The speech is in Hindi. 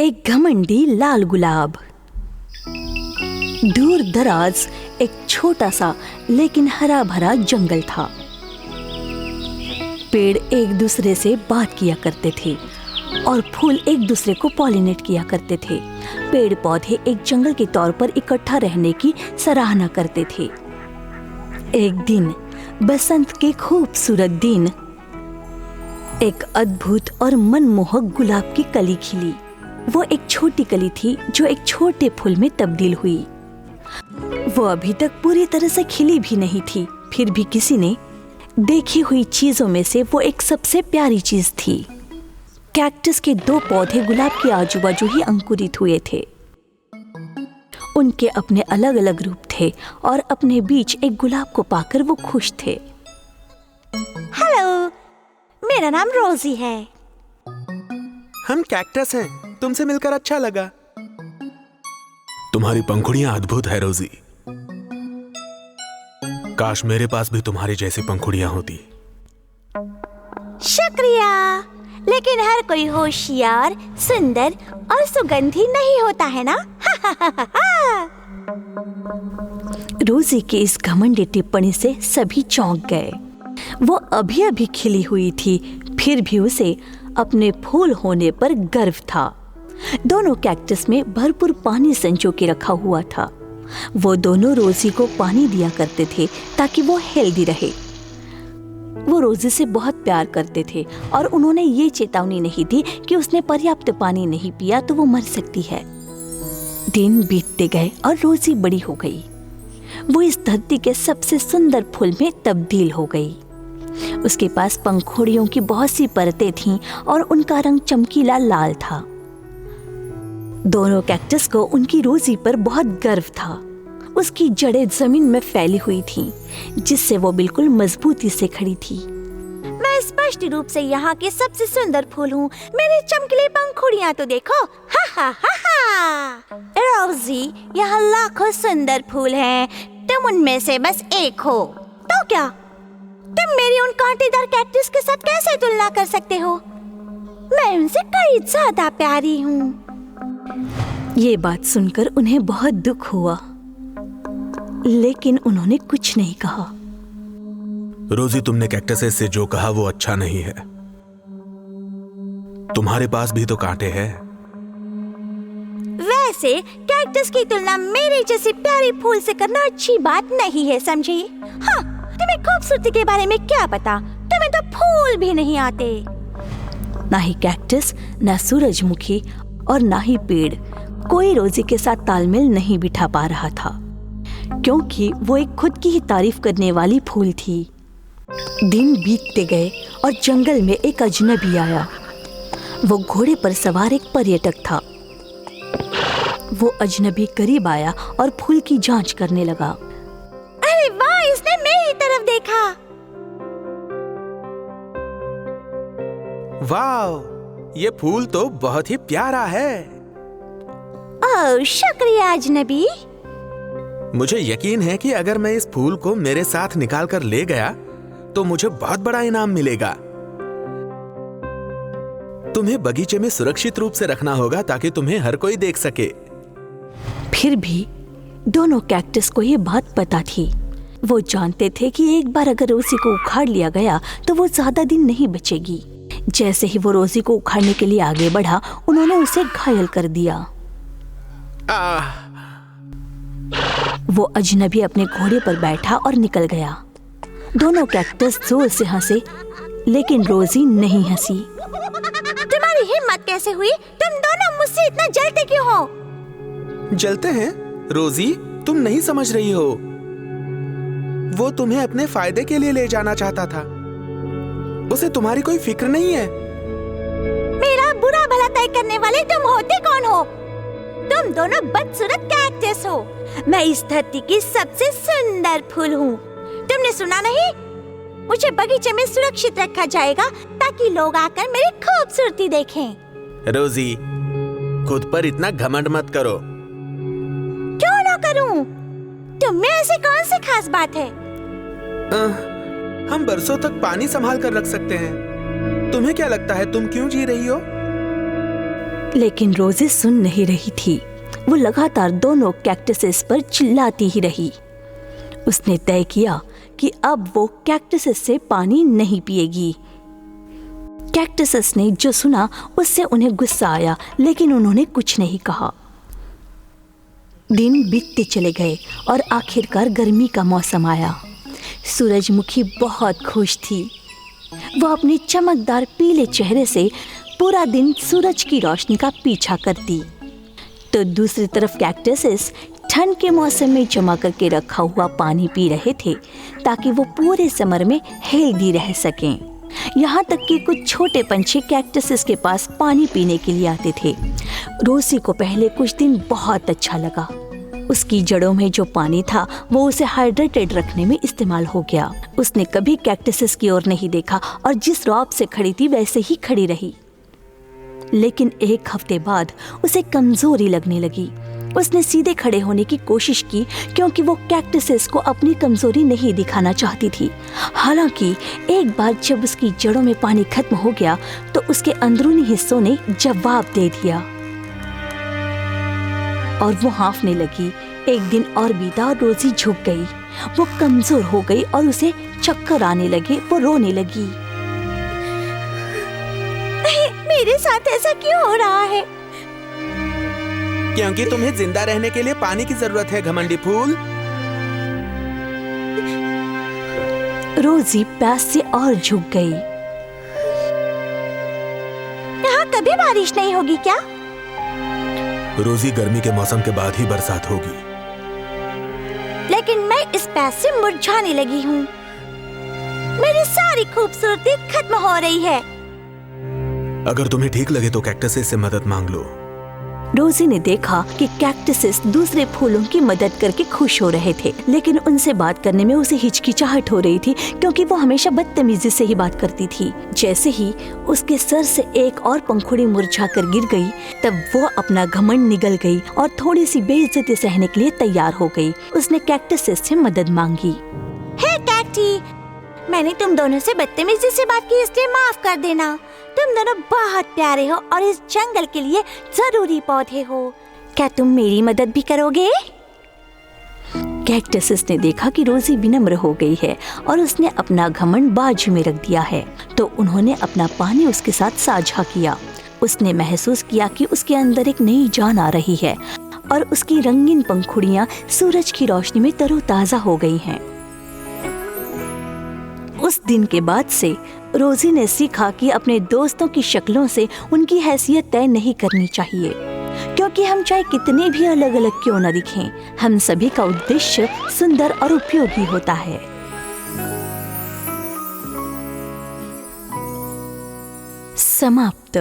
एक घमंडी लाल गुलाब। दूर दराज एक छोटा सा लेकिन हरा भरा जंगल था। पेड़ एक दूसरे से बात किया करते थे और फूल एक दूसरे को पॉलिनेट किया करते थे। पेड़ पौधे एक जंगल के तौर पर इकट्ठा रहने की सराहना करते थे। एक दिन बसंत के खूबसूरत दिन एक अद्भुत और मनमोहक गुलाब की कली खिली। वो एक छोटी कली थी जो एक छोटे फूल में तब्दील हुई। वो अभी तक पूरी तरह से खिली भी नहीं थी, फिर भी किसी ने देखी हुई चीजों में से वो एक सबसे प्यारी चीज थी। कैक्टस के 2 पौधे गुलाब के आजू बाजू ही अंकुरित हुए थे। उनके अपने अलग अलग रूप थे और अपने बीच एक गुलाब को पाकर वो खुश थे। हेलो, मेरा नाम रोजी है। हम कैक्टस हैं। तुमसे मिलकर अच्छा लगा। तुम्हारी पंखुड़ियां अद्भुत है रोजी। काश मेरे पास भी तुम्हारी जैसी पंखुड़ियां होती। शुक्रिया, लेकिन हर कोई होशियार, सुंदर और सुगंधी नहीं होता है ना? रोजी की इस घमंडी टिप्पणी से सभी चौंक गए। वो अभी अभी खिली हुई थी, फिर भी उसे अपने फूल होने पर गर्व था। दोनों कैक्टस में भरपूर पानी संजो के रखा हुआ था। वो दोनों रोजी को पानी दिया करते थे ताकि वो हेल्दी रहे। वो रोजी से बहुत प्यार करते थे और उन्होंने ये चेतावनी नहीं दी कि उसने पर्याप्त पानी नहीं पिया तो वो मर सकती है। दिन बीतते गए और रोजी बड़ी हो गई। वो इस धरती के सबसे सुंदर फूल में तब्दील हो गई। उसके पास पंखुड़ियों की बहुत सी परतें थीं और उनका रंग चमकीला लाल था। दोनों कैक्टस को उनकी रोजी पर बहुत गर्व था। उसकी जड़ें जमीन में फैली हुई थीं, जिससे वो बिल्कुल मजबूती से खड़ी थी। मैं स्पष्ट रूप से यहाँ के सबसे सुंदर फूल हूँ। मेरी चमकीली पंखुड़ियाँ तो देखो। हा हा हा हा। रोजी, यहाँ लाखों सुंदर फूल हैं, तुम उनमें से बस एक हो। तो क्या तुम मेरी उन कांटेदार कैक्टस के साथ कैसे तुलना कर सकते हो? मैं उनसे कई ज्यादा प्यारी हूँ। ये बात सुनकर उन्हें बहुत दुख हुआ, लेकिन उन्होंने कुछ नहीं कहा। रोजी, तुमने कैक्टसेस से जो कहा वो अच्छा नहीं है। तुम्हारे पास भी तो कांटे हैं। वैसे कैक्टस की तुलना मेरे जैसे प्यारे फूल से करना अच्छी बात नहीं है, समझी? हाँ, तुम्हें खूबसूरती के बारे में क्या पता? तुम्हें तो फूल भी नहीं आते। ना ही कैक्टस, ना सूरजमुखी और ना ही पेड़ कोई रोजी के साथ तालमेल नहीं बिठा पा रहा था, क्योंकि वो एक खुद की ही तारीफ करने वाली फूल थी। दिन बीतते गए और जंगल में एक अजनबी आया। वो घोड़े पर सवार एक पर्यटक था। वो अजनबी करीब आया और फूल की जांच करने लगा। अरे वाह, इसने मेरी तरफ देखा। वाह, ये फूल तो बहुत ही प्यारा है। ओह, शुक्रिया अजनबी। मुझे यकीन है कि अगर मैं इस फूल को मेरे साथ निकाल कर ले गया तो मुझे बहुत बड़ा इनाम मिलेगा। तुम्हें बगीचे में सुरक्षित रूप से रखना होगा ताकि तुम्हें हर कोई देख सके। फिर भी दोनों कैक्टस को ये बात पता थी। वो जानते थे कि एक बार अगर रोजी को उखाड़ लिया गया तो वो ज्यादा दिन नहीं बचेगी। जैसे ही वो रोजी को उखाड़ने के लिए आगे बढ़ा, उन्होंने उसे घायल कर दिया। वो अजनबी अपने घोड़े पर बैठा और निकल गया। दोनों कैक्टस जोर से हंसे, लेकिन रोजी नहीं हंसी। तुम्हारी हिम्मत कैसे हुई? तुम दोनों मुझसे इतना जलते क्यों हो? जलते हैं? रोजी, तुम नहीं समझ रही हो। वो तुम्हें अपने फायदे के लिए ले जाना चाहता था। उसे तुम्हारी कोई फिक्र नहीं है। मेरा बुरा भला तय करने वाले तुम होते कौन हो? तुम दोनों बदसूरत कैक्टस हो। मैं इस धरती की सबसे सुंदर फूल हूँ। तुमने सुना नहीं? मुझे बगीचे में सुरक्षित रखा जाएगा ताकि लोग आकर मेरी खूबसूरती देखें। रोजी, खुद पर इतना घमंड मत करो। क्यों ना करूं? तुम में ऐसी कौन सी खास बात है? हम बरसों तक पानी संभाल कर रख सकते हैं। तुम्हें क्या लगता है तुम क्यों जी रही हो? लेकिन रोजी सुन नहीं रही थी। वो लगातार दोनों कैक्टसेस पर चिल्लाती ही रही। उसने तय किया कि अब वो कैक्टसेस से पानी नहीं पिएगी। कैक्टसेस ने जो सुना उससे उन्हें गुस्सा आया, लेकिन उन्होंने कुछ नहीं कहा। दिन बीतते चले गए और आखिरकार गर्मी का मौसम आया। सूरजमुखी बहुत खुश थी। वो अपने चमकदार पीले चेहरे से पूरा दिन सूरज की रोशनी का पीछा करती, तो दूसरी तरफ कैक्टसेस ठंड के मौसम में जमा करके रखा हुआ पानी पी रहे थे ताकि वो पूरे समर में हेल्दी रह सकें। यहाँ तक कि कुछ छोटे पंछी कैक्टसेस के पास पानी पीने के लिए आते थे। रोजी को पहले कुछ दिन बहुत अच्छा लगा। उसकी जड़ों में जो पानी था वो उसे हाइड्रेटेड रखने में इस्तेमाल हो गया। उसने कभी कैक्टसेस की ओर नहीं देखा और जिस रॉब से खड़ी थी वैसे ही खड़ी रही। लेकिन एक हफ्ते बाद उसे कमजोरी लगने लगी। उसने सीधे खड़े होने की कोशिश की क्योंकि वो कैक्टसेस को अपनी कमजोरी नहीं दिखाना चाहती थी। हालांकि एक बार जब उसकी जड़ों में पानी खत्म हो गया तो उसके अंदरूनी हिस्सों ने जवाब दे दिया और वो हाँफने लगी। एक दिन और बीता और रोजी झुक गई। वो कमजोर हो गई और उसे चक्कर आने लगे। वो रोने लगी। मेरे साथ ऐसा क्यों हो रहा है? क्योंकि तुम्हें जिंदा रहने के लिए पानी की जरूरत है, घमंडी फूल। रोजी प्यास से और झुक गई। यहाँ कभी बारिश नहीं होगी क्या? रोजी, गर्मी के मौसम के बाद ही बरसात होगी। लेकिन मैं इस प्यास से मुरझाने लगी हूँ। मेरी सारी खूबसूरती खत्म हो रही है। अगर तुम्हें ठीक लगे तो कैक्टसेस से मदद मांग लो। रोजी ने देखा कि कैक्टसेस दूसरे फूलों की मदद करके खुश हो रहे थे, लेकिन उनसे बात करने में उसे हिचकिचाहट हो रही थी क्योंकि वो हमेशा बदतमीजी से ही बात करती थी। जैसे ही उसके सर से एक और पंखुड़ी मुरझाकर गिर गई, तब वो अपना घमंड निगल गई और थोड़ी सी बेइज्जती सहने के लिए तैयार हो गई। उसने कैक्टसेस से मदद मांगी। हे कैक्टी, मैंने तुम दोनों से बदतमीजी से बात की, इसलिए माफ कर देना। तुम दोनों बहुत प्यारे हो और इस जंगल के लिए जरूरी पौधे हो। क्या तुम मेरी मदद भी करोगे? कैक्टसेस ने देखा कि रोजी विनम्र हो गई है और उसने अपना घमंड बाजू में रख दिया है, तो उन्होंने अपना पानी उसके साथ साझा किया। उसने महसूस किया कि उसके अंदर एक नई जान आ रही है और उसकी रंगीन पंखुड़ियां सूरज की रोशनी में तरोताजा हो गई हैं। उस दिन के बाद से रोजी ने सीखा कि अपने दोस्तों की शक्लों से उनकी हैसियत तय नहीं करनी चाहिए, क्योंकि हम चाहे कितने भी अलग अलग क्यों न दिखें, हम सभी का उद्देश्य सुंदर और उपयोगी होता है। समाप्त।